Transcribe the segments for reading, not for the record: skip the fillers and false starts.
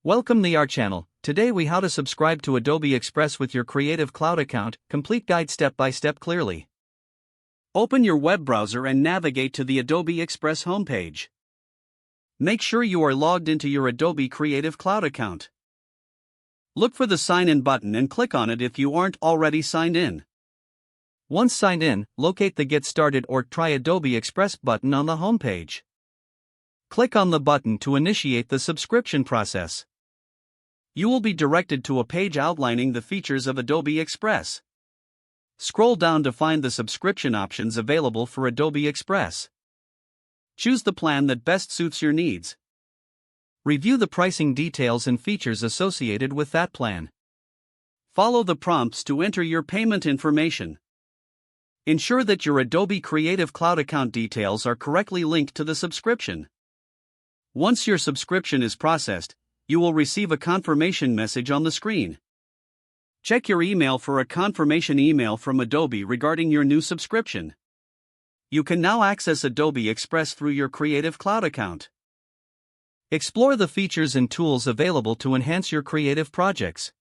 Welcome to our channel. Today we how to subscribe to Adobe Express with your Creative Cloud account, complete guide step by step clearly. Open your web browser and navigate to the Adobe Express homepage. Make sure you are logged into your Adobe Creative Cloud account. Look for the Sign In button and click on it if you aren't already signed in. Once signed in, locate the Get Started or Try Adobe Express button on the homepage. Click on the button to initiate the subscription process. You will be directed to a page outlining the features of Adobe Express. Scroll down to find the subscription options available for Adobe Express. Choose the plan that best suits your needs. Review the pricing details and features associated with that plan. Follow the prompts to enter your payment information. Ensure that your Adobe Creative Cloud account details are correctly linked to the subscription. Once your subscription is processed, you will receive a confirmation message on the screen. Check your email for a confirmation email from Adobe regarding your new subscription. You can now access Adobe Express through your Creative Cloud account. Explore the features and tools available to enhance your creative projects.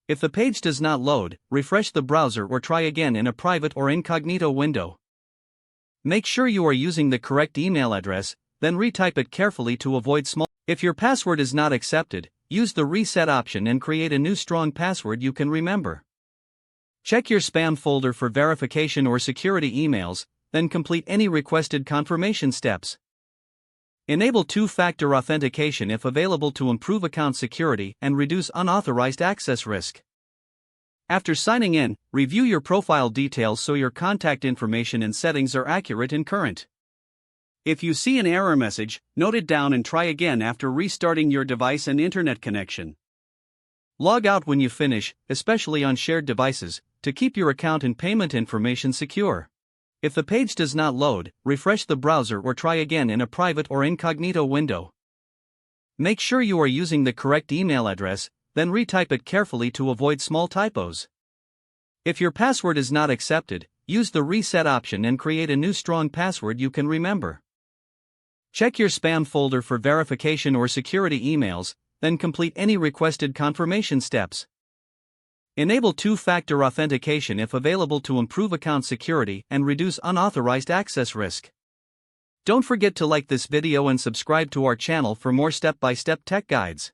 If the page does not load, refresh the browser or try again in a private or incognito window. Make sure you are using the correct email address, then retype it carefully to avoid small. If your password is not accepted, use the reset option and create a new strong password you can remember. Check your spam folder for verification or security emails, then complete any requested confirmation steps. Enable two-factor authentication if available to improve account security and reduce unauthorized access risk. After signing in, review your profile details so your contact information and settings are accurate and current. If you see an error message, note it down and try again after restarting your device and internet connection. Log out when you finish, especially on shared devices, to keep your account and payment information secure. If the page does not load, refresh the browser or try again in a private or incognito window. Make sure you are using the correct email address, then retype it carefully to avoid small typos. If your password is not accepted, use the reset option and create a new strong password you can remember. Check your spam folder for verification or security emails, then complete any requested confirmation steps. Enable two-factor authentication if available to improve account security and reduce unauthorized access risk. Don't forget to like this video and subscribe to our channel for more step-by-step tech guides.